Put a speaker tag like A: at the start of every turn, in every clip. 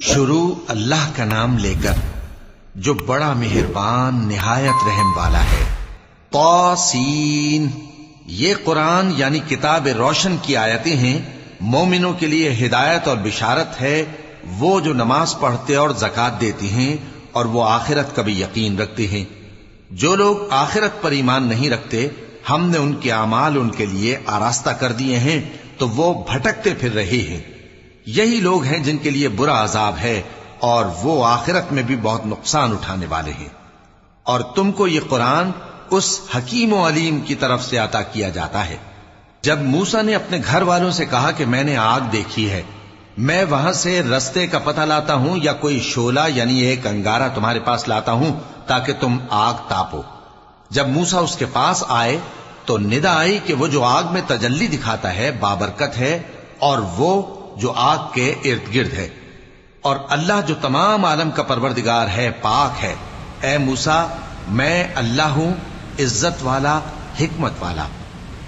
A: شروع اللہ کا نام لے کر جو بڑا مہربان نہایت رحم والا ہے۔ طاسین، یہ قرآن یعنی کتاب روشن کی آیتیں ہیں، مومنوں کے لیے ہدایت اور بشارت ہے، وہ جو نماز پڑھتے اور زکوٰۃ دیتے ہیں اور وہ آخرت کا بھی یقین رکھتے ہیں۔ جو لوگ آخرت پر ایمان نہیں رکھتے، ہم نے ان کے اعمال ان کے لیے آراستہ کر دیے ہیں تو وہ بھٹکتے پھر رہے ہیں۔ یہی لوگ ہیں جن کے لیے برا عذاب ہے اور وہ آخرت میں بھی بہت نقصان اٹھانے والے ہیں۔ اور تم کو یہ قرآن اس حکیم و علیم کی طرف سے عطا کیا جاتا ہے۔ جب موسیٰ نے اپنے گھر والوں سے کہا کہ میں نے آگ دیکھی ہے، میں وہاں سے رستے کا پتہ لاتا ہوں یا کوئی شعلہ یعنی ایک انگارہ تمہارے پاس لاتا ہوں تاکہ تم آگ تاپو۔ جب موسیٰ اس کے پاس آئے تو ندا آئی کہ وہ جو آگ میں تجلی دکھاتا ہے بابرکت ہے، اور وہ جو آگ کے ارد گرد ہے، اور اللہ جو تمام عالم کا پروردگار ہے پاک ہے۔ اے موسیٰ، میں اللہ ہوں، عزت والا، حکمت والا،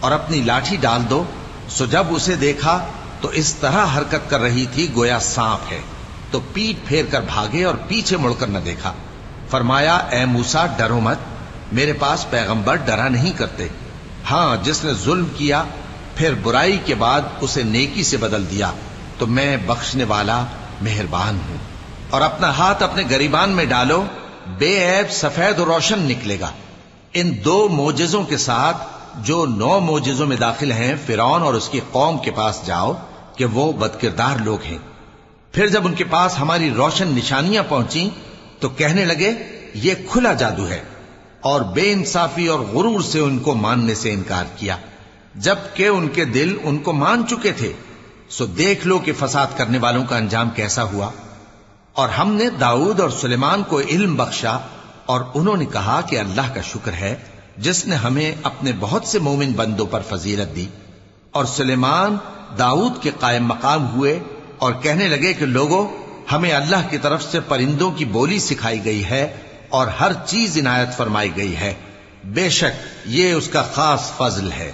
A: اور اپنی لاٹھی ڈال دو۔ سو جب اسے دیکھا تو اس طرح حرکت کر رہی تھی گویا سانپ ہے، تو پیٹ پھیر کر بھاگے اور پیچھے مڑ کر نہ دیکھا۔ فرمایا، اے موسیٰ، ڈرو مت، میرے پاس پیغمبر ڈرا نہیں کرتے۔ ہاں، جس نے ظلم کیا پھر برائی کے بعد اسے نیکی سے بدل دیا تو میں بخشنے والا مہربان ہوں۔ اور اپنا ہاتھ اپنے گریبان میں ڈالو، بے عیب سفید و روشن نکلے گا۔ ان 2 معجزوں کے ساتھ جو 9 معجزوں میں داخل ہیں فرعون اور اس کی قوم کے پاس جاؤ کہ وہ بدکردار لوگ ہیں۔ پھر جب ان کے پاس ہماری روشن نشانیاں پہنچیں تو کہنے لگے یہ کھلا جادو ہے، اور بے انصافی اور غرور سے ان کو ماننے سے انکار کیا، جبکہ ان کے دل ان کو مان چکے تھے۔ سو دیکھ لو کہ فساد کرنے والوں کا انجام کیسا ہوا۔ اور ہم نے داؤد اور سلیمان کو علم بخشا، اور انہوں نے کہا کہ اللہ کا شکر ہے جس نے ہمیں اپنے بہت سے مومن بندوں پر فضیلت دی۔ اور سلیمان داؤد کے قائم مقام ہوئے اور کہنے لگے کہ لوگوں، ہمیں اللہ کی طرف سے پرندوں کی بولی سکھائی گئی ہے اور ہر چیز عنایت فرمائی گئی ہے، بے شک یہ اس کا خاص فضل ہے۔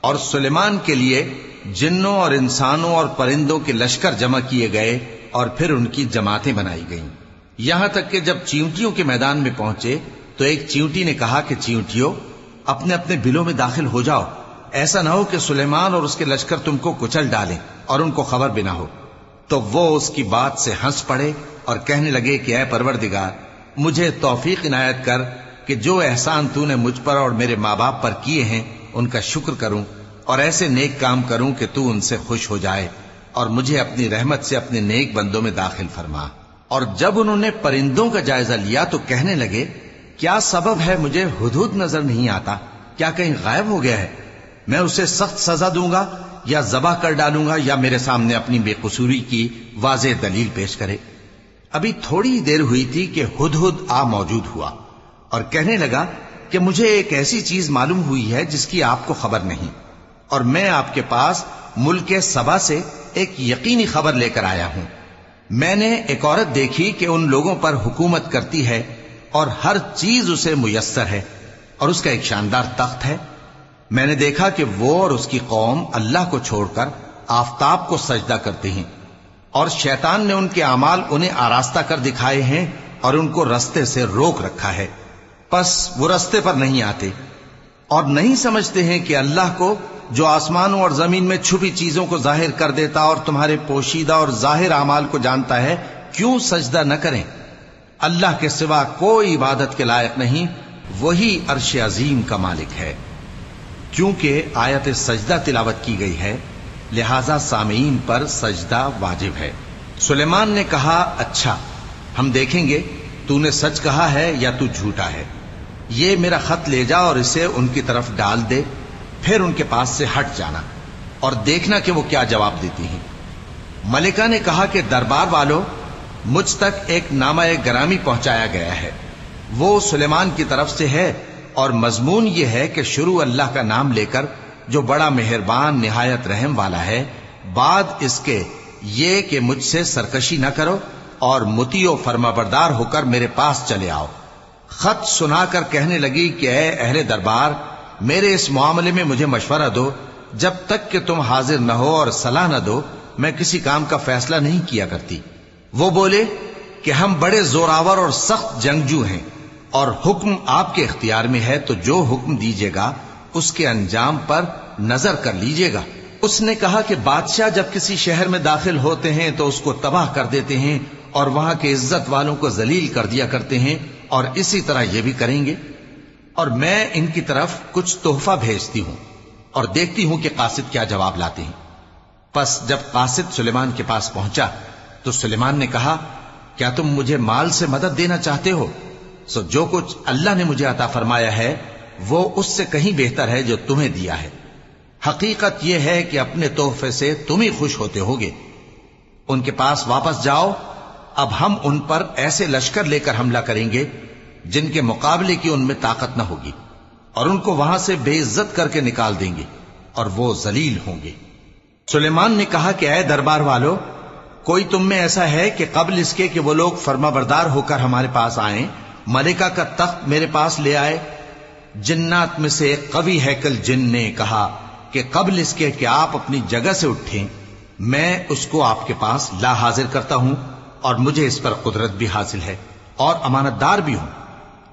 A: اور سلیمان کے لیے جنوں اور انسانوں اور پرندوں کے لشکر جمع کیے گئے اور پھر ان کی جماعتیں بنائی گئیں، یہاں تک کہ جب چیونٹیوں کے میدان میں پہنچے تو ایک چیونٹی نے کہا کہ چیونٹیوں، اپنے اپنے بلوں میں داخل ہو جاؤ، ایسا نہ ہو کہ سلیمان اور اس کے لشکر تم کو کچل ڈالیں اور ان کو خبر بھی نہ ہو۔ تو وہ اس کی بات سے ہنس پڑے اور کہنے لگے کہ اے پروردگار، مجھے توفیق عنایت کر کہ جو احسان تو نے مجھ پر اور میرے ماں باپ پر کیے ہیں ان کا شکر کروں، اور ایسے نیک کام کروں کہ تو ان سے خوش ہو جائے، اور مجھے اپنی رحمت سے اپنے نیک بندوں میں داخل فرما۔ اور جب انہوں نے پرندوں کا جائزہ لیا تو کہنے لگے کیا سبب ہے مجھے ہدہد نظر نہیں آتا؟ کیا کہیں غائب ہو گیا ہے؟ میں اسے سخت سزا دوں گا یا ذبح کر ڈالوں گا یا میرے سامنے اپنی بے قصوری کی واضح دلیل پیش کرے۔ ابھی تھوڑی دیر ہوئی تھی کہ ہدہد آ موجود ہوا اور کہنے لگا کہ مجھے ایک ایسی چیز معلوم ہوئی ہے جس کی آپ کو خبر نہیں، اور میں آپ کے پاس ملک سبا سے ایک یقینی خبر لے کر آیا ہوں۔ میں نے ایک عورت دیکھی کہ ان لوگوں پر حکومت کرتی ہے اور ہر چیز اسے میسر ہے، اور اس کا ایک شاندار تخت ہے۔ میں نے دیکھا کہ وہ اور اس کی قوم اللہ کو چھوڑ کر آفتاب کو سجدہ کرتے ہیں، اور شیطان نے ان کے اعمال انہیں آراستہ کر دکھائے ہیں اور ان کو رستے سے روک رکھا ہے، پس وہ رستے پر نہیں آتے، اور نہیں سمجھتے ہیں کہ اللہ کو جو آسمانوں اور زمین میں چھپی چیزوں کو ظاہر کر دیتا اور تمہارے پوشیدہ اور ظاہر اعمال کو جانتا ہے، کیوں سجدہ نہ کریں؟ اللہ کے سوا کوئی عبادت کے لائق نہیں، وہی عرش عظیم کا مالک ہے۔ کیونکہ آیت سجدہ تلاوت کی گئی ہے لہذا سامعین پر سجدہ واجب ہے۔ سلیمان نے کہا اچھا، ہم دیکھیں گے تو نے سچ کہا ہے یا تو جھوٹا ہے۔ یہ میرا خط لے جا اور اسے ان کی طرف ڈال دے، پھر ان کے پاس سے ہٹ جانا اور دیکھنا کہ وہ کیا جواب دیتی ہیں۔ ملکہ نے کہا کہ دربار والو، مجھ تک ایک نامہ گرامی پہنچایا گیا ہے، وہ سلیمان کی طرف سے ہے، اور مضمون یہ ہے کہ شروع اللہ کا نام لے کر جو بڑا مہربان نہایت رحم والا ہے، بعد اس کے یہ کہ مجھ سے سرکشی نہ کرو اور مطیع و فرما بردار ہو کر میرے پاس چلے آؤ۔ خط سنا کر کہنے لگی کہ اے اہل دربار، میرے اس معاملے میں مجھے مشورہ دو، جب تک کہ تم حاضر نہ ہو اور صلاح نہ دو میں کسی کام کا فیصلہ نہیں کیا کرتی۔ وہ بولے کہ ہم بڑے زوراور اور سخت جنگجو ہیں، اور حکم آپ کے اختیار میں ہے، تو جو حکم دیجیے گا اس کے انجام پر نظر کر لیجیے گا۔ اس نے کہا کہ بادشاہ جب کسی شہر میں داخل ہوتے ہیں تو اس کو تباہ کر دیتے ہیں اور وہاں کے عزت والوں کو ذلیل کر دیا کرتے ہیں، اور اسی طرح یہ بھی کریں گے۔ اور میں ان کی طرف کچھ تحفہ بھیجتی ہوں اور دیکھتی ہوں کہ قاصد کیا جواب لاتے ہیں۔ پس جب قاصد سلیمان کے پاس پہنچا تو سلیمان نے کہا، کیا تم مجھے مال سے مدد دینا چاہتے ہو؟ سو جو کچھ اللہ نے مجھے عطا فرمایا ہے وہ اس سے کہیں بہتر ہے جو تمہیں دیا ہے۔ حقیقت یہ ہے کہ اپنے تحفے سے تم ہی خوش ہوتے ہوگے۔ ان کے پاس واپس جاؤ، اب ہم ان پر ایسے لشکر لے کر حملہ کریں گے جن کے مقابلے کی ان میں طاقت نہ ہوگی، اور ان کو وہاں سے بے عزت کر کے نکال دیں گے اور وہ ذلیل ہوں گے۔ سلیمان نے کہا کہ اے دربار والو، کوئی تم میں ایسا ہے کہ قبل اس کے کہ وہ لوگ فرما بردار ہو کر ہمارے پاس آئیں، ملکہ کا تخت میرے پاس لے آئے؟ جنات میں سے ایک قوی ہیکل جن نے کہا کہ قبل اس کے کہ آپ اپنی جگہ سے اٹھیں میں اس کو آپ کے پاس لا حاضر کرتا ہوں، اور مجھے اس پر قدرت بھی حاصل ہے اور امانت دار بھی ہوں۔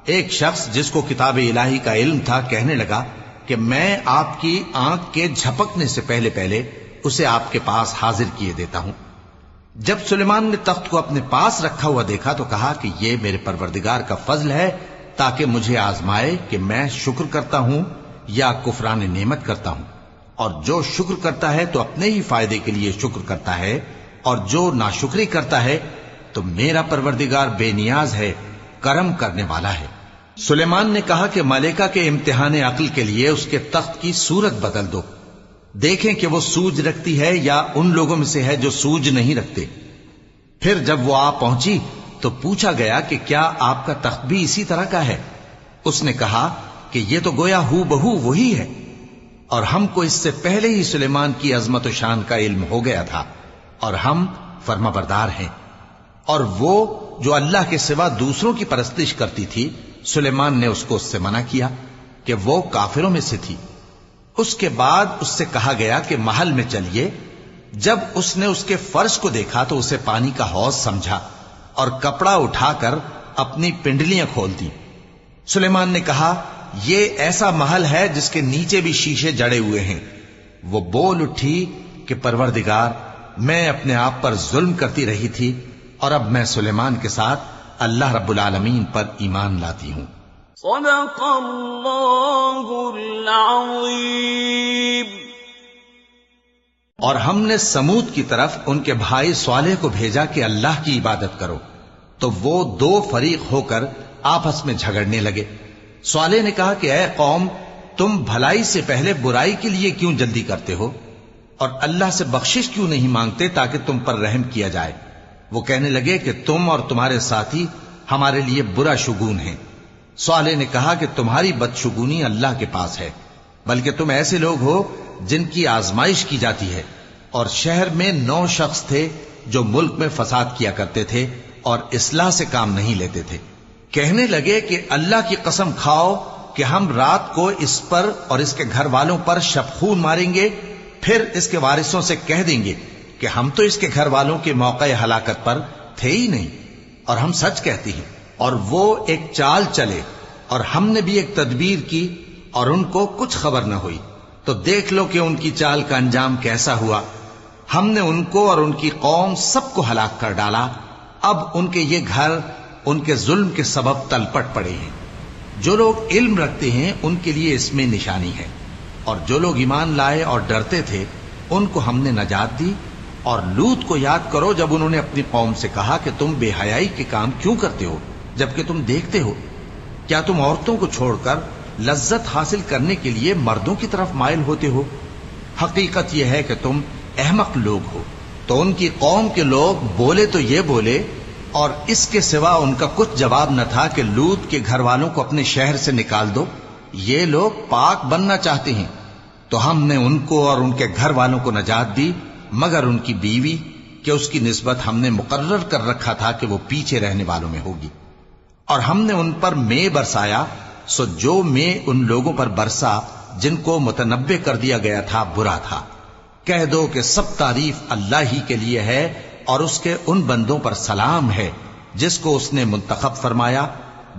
A: ایک شخص جس کو کتاب الہی کا علم تھا کہنے لگا کہ میں آپ کی آنکھ کے جھپکنے سے پہلے پہلے اسے آپ کے پاس حاضر کیے دیتا ہوں۔ جب سلیمان نے تخت کو اپنے پاس رکھا ہوا دیکھا تو کہا کہ یہ میرے پروردگار کا فضل ہے تاکہ مجھے آزمائے کہ میں شکر کرتا ہوں یا کفران نعمت کرتا ہوں، اور جو شکر کرتا ہے تو اپنے ہی فائدے کے لیے شکر کرتا ہے، اور جو ناشکری کرتا ہے تو میرا پروردگار بے نیاز ہے، کرم کرنے والا ہے۔ سلیمان نے کہا کہ ملکہ کے امتحان عقل کے لیے اس کے تخت کی صورت بدل دو، دیکھیں کہ وہ سوج رکھتی ہے یا ان لوگوں میں سے ہے جو سوج نہیں رکھتے۔ پھر جب وہ آ پہنچی تو پوچھا گیا کہ کیا آپ کا تخت بھی اسی طرح کا ہے؟ اس نے کہا کہ یہ تو گویا ہو بہو وہی ہے، اور ہم کو اس سے پہلے ہی سلیمان کی عظمت و شان کا علم ہو گیا تھا، اور ہم فرما بردار ہیں۔ اور وہ جو اللہ کے سوا دوسروں کی پرستش کرتی تھی، سلیمان نے اس کو اس سے منع کیا کہ وہ کافروں میں سے تھی۔ اس کے بعد اس سے کہا گیا کہ محل میں چلیے۔ جب اس نے اس کے فرش کو دیکھا تو اسے پانی کا حوض سمجھا اور کپڑا اٹھا کر اپنی پنڈلیاں کھول دی۔ سلیمان نے کہا، یہ ایسا محل ہے جس کے نیچے بھی شیشے جڑے ہوئے ہیں۔ وہ بول اٹھی کہ پروردگار، میں اپنے آپ پر ظلم کرتی رہی تھی، اور اب میں سلیمان کے ساتھ اللہ رب العالمین پر ایمان لاتی ہوں۔
B: صدق اللہ العظیم۔
A: اور ہم نے سمود کی طرف ان کے بھائی صالح کو بھیجا کہ اللہ کی عبادت کرو، تو وہ دو فریق ہو کر آپس میں جھگڑنے لگے۔ صالح نے کہا کہ اے قوم، تم بھلائی سے پہلے برائی کے لیے کیوں جلدی کرتے ہو، اور اللہ سے بخشش کیوں نہیں مانگتے تاکہ تم پر رحم کیا جائے؟ وہ کہنے لگے کہ تم اور تمہارے ساتھی ہمارے لیے برا شگون ہیں۔ صالح نے کہا کہ تمہاری بدشگونی اللہ کے پاس ہے، بلکہ تم ایسے لوگ ہو جن کی آزمائش کی جاتی ہے۔ اور شہر میں 9 شخص تھے جو ملک میں فساد کیا کرتے تھے اور اصلاح سے کام نہیں لیتے تھے۔ کہنے لگے کہ اللہ کی قسم کھاؤ کہ ہم رات کو اس پر اور اس کے گھر والوں پر شبخون ماریں گے، پھر اس کے وارثوں سے کہہ دیں گے کہ ہم تو اس کے گھر والوں کے موقع ہلاکت پر تھے ہی نہیں، اور ہم سچ کہتی ہیں۔ اور وہ ایک چال چلے، اور ہم نے بھی ایک تدبیر کی اور ان کو کچھ خبر نہ ہوئی۔ تو دیکھ لو کہ ان کی چال کا انجام کیسا ہوا۔ ہم نے ان کو اور ان کی قوم سب کو ہلاک کر ڈالا۔ اب ان کے یہ گھر ان کے ظلم کے سبب تلپٹ پڑے ہیں۔ جو لوگ علم رکھتے ہیں ان کے لیے اس میں نشانی ہے، اور جو لوگ ایمان لائے اور ڈرتے تھے ان کو ہم نے نجات دی۔ اور لوط کو یاد کرو جب انہوں نے اپنی قوم سے کہا کہ تم بے حیائی کے کام کیوں کرتے ہو جبکہ تم دیکھتے ہو؟ کیا تم عورتوں کو چھوڑ کر لذت حاصل کرنے کے لیے مردوں کی طرف مائل ہوتے ہو؟ حقیقت یہ ہے کہ تم احمق لوگ ہو۔ تو ان کی قوم کے لوگ بولے تو یہ بولے، اور اس کے سوا ان کا کچھ جواب نہ تھا کہ لوط کے گھر والوں کو اپنے شہر سے نکال دو، یہ لوگ پاک بننا چاہتے ہیں۔ تو ہم نے ان کو اور ان کے گھر والوں کو نجات دی، مگر ان کی بیوی کہ اس کی نسبت ہم نے مقرر کر رکھا تھا کہ وہ پیچھے رہنے والوں میں ہوگی۔ اور ہم نے ان پر مے برسایا، سو جو مے ان لوگوں پر برسا جن کو متنبع کر دیا گیا تھا برا تھا۔ کہہ دو کہ سب تعریف اللہ ہی کے لیے ہے اور اس کے ان بندوں پر سلام ہے جس کو اس نے منتخب فرمایا.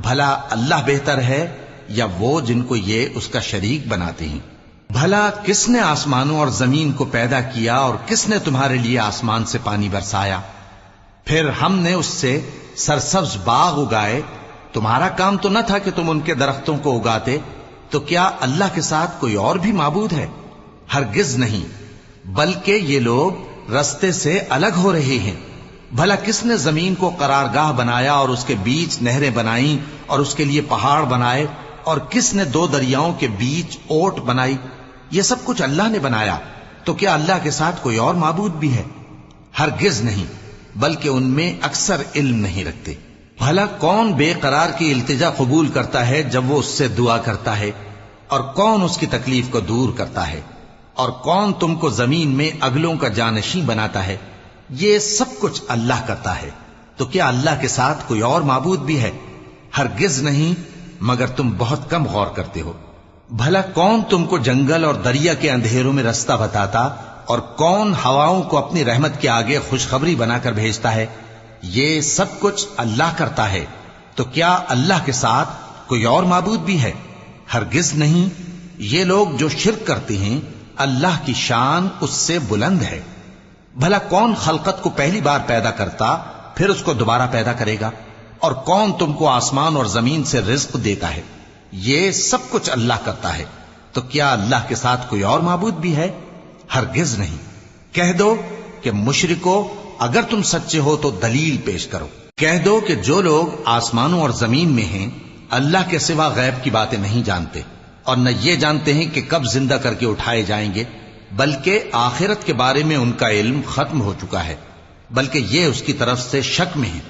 A: بھلا اللہ بہتر ہے یا وہ جن کو یہ اس کا شریک بناتے ہیں؟ بھلا کس نے آسمانوں اور زمین کو پیدا کیا اور کس نے تمہارے لیے آسمان سے پانی برسایا؟ پھر ہم نے اس سے سرسبز باغ اگائے. تمہارا کام تو نہ تھا کہ تم ان کے درختوں کو اگاتے؟ تو کیا اللہ کے ساتھ کوئی اور بھی معبود ہے؟ ہرگز نہیں، بلکہ یہ لوگ رستے سے الگ ہو رہے ہیں. بھلا کس نے زمین کو قرارگاہ بنایا اور اس کے بیچ نہریں بنائیں اور اس کے لیے پہاڑ بنائے، اور کس نے دو دریاؤں کے بیچ اوٹ بنائی؟ یہ سب کچھ اللہ نے بنایا. تو کیا اللہ کے ساتھ کوئی اور معبود بھی ہے؟ ہرگز نہیں، بلکہ ان میں اکثر علم نہیں رکھتے. بھلا کون بے قرار کی التجا قبول کرتا ہے جب وہ اس سے دعا کرتا ہے؟ اور کون اس کی تکلیف کو دور کرتا ہے؟ اور کون تم کو زمین میں اگلوں کا جانشین بناتا ہے؟ یہ سب کچھ اللہ کرتا ہے. تو کیا اللہ کے ساتھ کوئی اور معبود بھی ہے؟ ہرگز نہیں، مگر تم بہت کم غور کرتے ہو. بھلا کون تم کو جنگل اور دریا کے اندھیروں میں رستہ بتاتا، اور کون ہواؤں کو اپنی رحمت کے آگے خوشخبری بنا کر بھیجتا ہے؟ یہ سب کچھ اللہ کرتا ہے. تو کیا اللہ کے ساتھ کوئی اور معبود بھی ہے؟ ہرگز نہیں. یہ لوگ جو شرک کرتے ہیں اللہ کی شان اس سے بلند ہے. بھلا کون خلقت کو پہلی بار پیدا کرتا پھر اس کو دوبارہ پیدا کرے گا؟ اور کون تم کو آسمان اور زمین سے رزق دیتا ہے؟ یہ سب کچھ اللہ کرتا ہے. تو کیا اللہ کے ساتھ کوئی اور معبود بھی ہے؟ ہرگز نہیں. کہہ دو کہ مشرکو، اگر تم سچے ہو تو دلیل پیش کرو. کہہ دو کہ جو لوگ آسمانوں اور زمین میں ہیں اللہ کے سوا غیب کی باتیں نہیں جانتے، اور نہ یہ جانتے ہیں کہ کب زندہ کر کے اٹھائے جائیں گے، بلکہ آخرت کے بارے میں ان کا علم ختم ہو چکا ہے، بلکہ یہ اس کی طرف سے شک میں ہیں،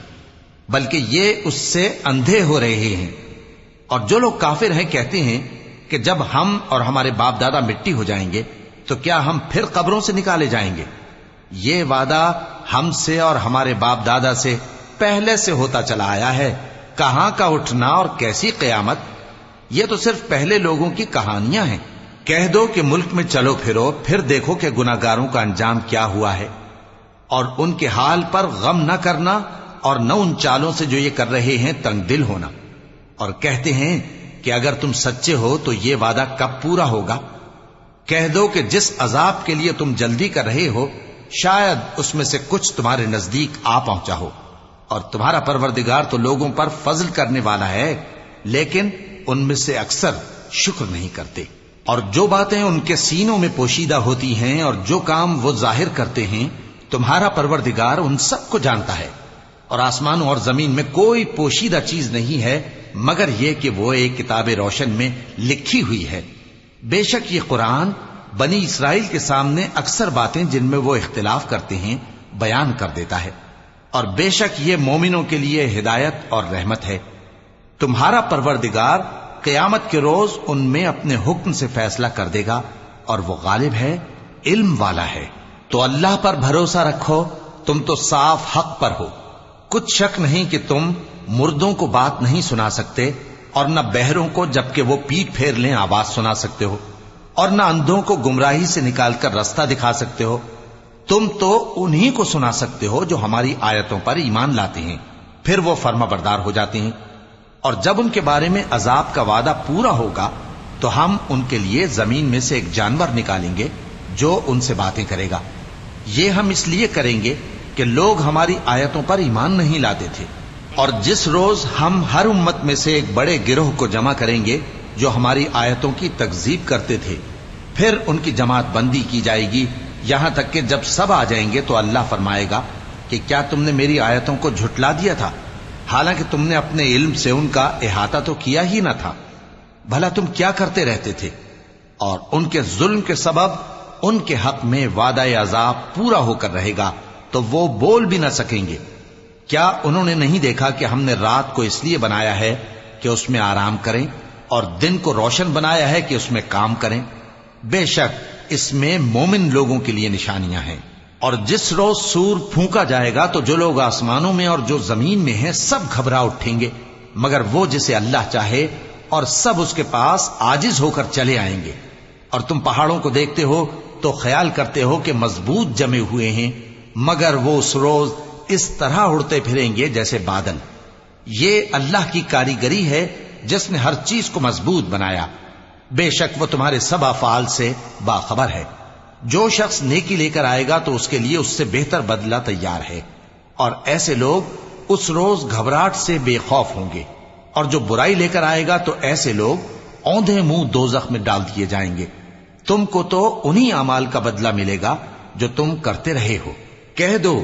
A: بلکہ یہ اس سے اندھے ہو رہے ہیں. اور جو لوگ کافر ہیں کہتے ہیں کہ جب ہم اور ہمارے باپ دادا مٹی ہو جائیں گے تو کیا ہم پھر قبروں سے نکالے جائیں گے؟ یہ وعدہ ہم سے اور ہمارے باپ دادا سے پہلے سے ہوتا چلا آیا ہے. کہاں کا اٹھنا اور کیسی قیامت؟ یہ تو صرف پہلے لوگوں کی کہانیاں ہیں. کہہ دو کہ ملک میں چلو پھرو، پھر دیکھو کہ گناہگاروں کا انجام کیا ہوا ہے، اور ان کے حال پر غم نہ کرنا، اور نہ ان چالوں سے جو یہ کر رہے ہیں تنگ دل ہونا. اور کہتے ہیں کہ اگر تم سچے ہو تو یہ وعدہ کب پورا ہوگا؟ کہہ دو کہ جس عذاب کے لیے تم جلدی کر رہے ہو شاید اس میں سے کچھ تمہارے نزدیک آ پہنچا ہو، اور تمہارا پروردگار تو لوگوں پر فضل کرنے والا ہے، لیکن ان میں سے اکثر شکر نہیں کرتے. اور جو باتیں ان کے سینوں میں پوشیدہ ہوتی ہیں اور جو کام وہ ظاہر کرتے ہیں تمہارا پروردگار ان سب کو جانتا ہے. اور آسمانوں اور زمین میں کوئی پوشیدہ چیز نہیں ہے مگر یہ کہ وہ ایک کتاب روشن میں لکھی ہوئی ہے. بے شک یہ قرآن بنی اسرائیل کے سامنے اکثر باتیں جن میں وہ اختلاف کرتے ہیں بیان کر دیتا ہے، اور بے شک یہ مومنوں کے لیے ہدایت اور رحمت ہے. تمہارا پروردگار قیامت کے روز ان میں اپنے حکم سے فیصلہ کر دے گا، اور وہ غالب ہے، علم والا ہے. تو اللہ پر بھروسہ رکھو، تم تو صاف حق پر ہو. کچھ شک نہیں کہ تم مردوں کو بات نہیں سنا سکتے، اور نہ بہروں کو جبکہ وہ پیٹ پھیر لیں آواز سنا سکتے ہو، اور نہ اندھوں کو گمراہی سے نکال کر رستہ دکھا سکتے ہو. تم تو انہی کو سنا سکتے ہو جو ہماری آیتوں پر ایمان لاتے ہیں، پھر وہ فرما بردار ہو جاتے ہیں. اور جب ان کے بارے میں عذاب کا وعدہ پورا ہوگا تو ہم ان کے لیے زمین میں سے ایک جانور نکالیں گے جو ان سے باتیں کرے گا. یہ ہم اس لیے کریں گے کہ لوگ ہماری آیتوں پر ایمان نہیں لاتے تھے. اور جس روز ہم ہر امت میں سے ایک بڑے گروہ کو جمع کریں گے جو ہماری آیتوں کی تکذیب کرتے تھے، پھر ان کی جماعت بندی کی جائے گی یہاں تک کہ جب سب آ جائیں گے تو اللہ فرمائے گا کہ کیا تم نے میری آیتوں کو جھٹلا دیا تھا، حالانکہ تم نے اپنے علم سے ان کا احاطہ تو کیا ہی نہ تھا. بھلا تم کیا کرتے رہتے تھے؟ اور ان کے ظلم کے سبب ان کے حق میں وعدہ عذاب پورا ہو کر رہے گا تو وہ بول بھی نہ سکیں گے. کیا انہوں نے نہیں دیکھا کہ ہم نے رات کو اس لیے بنایا ہے کہ اس میں آرام کریں اور دن کو روشن بنایا ہے کہ اس میں کام کریں؟ بے شک اس میں مومن لوگوں کے لیے نشانیاں ہیں. اور جس روز سور پھونکا جائے گا تو جو لوگ آسمانوں میں اور جو زمین میں ہیں سب گھبرا اٹھیں گے مگر وہ جسے اللہ چاہے، اور سب اس کے پاس عاجز ہو کر چلے آئیں گے. اور تم پہاڑوں کو دیکھتے ہو تو خیال کرتے ہو کہ مضبوط جمے ہوئے ہیں، مگر وہ اس روز اس طرح اڑتے پھریں گے جیسے بادل۔ یہ اللہ کی کاریگری ہے جس نے ہر چیز کو مضبوط بنایا، بے شک وہ تمہارے سب افعال سے باخبر ہے۔ جو شخص نیکی لے کر آئے گا تو اس کے لیے اس سے بہتر بدلہ تیار ہے، اور ایسے لوگ اس روز گھبراہٹ سے بے خوف ہوں گے، اور جو برائی لے کر آئے گا تو ایسے لوگ اوندھے منہ دوزخ میں ڈال دیے جائیں گے۔ تم کو تو انہی اعمال کا بدلہ ملے گا جو تم کرتے رہے ہو۔ کہہ دو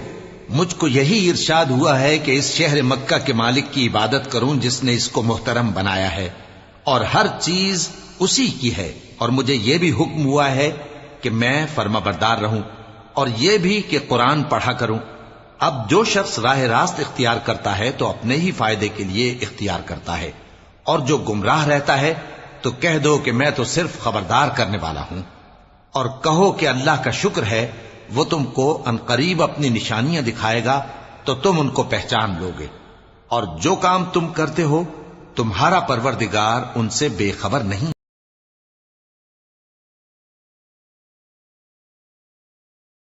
A: مجھ کو یہی ارشاد ہوا ہے کہ اس شہر مکہ کے مالک کی عبادت کروں جس نے اس کو محترم بنایا ہے، اور ہر چیز اسی کی ہے، اور مجھے یہ بھی حکم ہوا ہے کہ میں فرما بردار رہوں، اور یہ بھی کہ قرآن پڑھا کروں۔ اب جو شخص راہ راست اختیار کرتا ہے تو اپنے ہی فائدے کے لیے اختیار کرتا ہے، اور جو گمراہ رہتا ہے تو کہہ دو کہ میں تو صرف خبردار کرنے والا ہوں۔ اور کہو کہ اللہ کا شکر ہے وہ تم کو عنقریب اپنی نشانیاں دکھائے گا تو تم ان کو پہچان لو گے، اور جو کام تم کرتے ہو تمہارا پروردگار ان سے بے خبر نہیں۔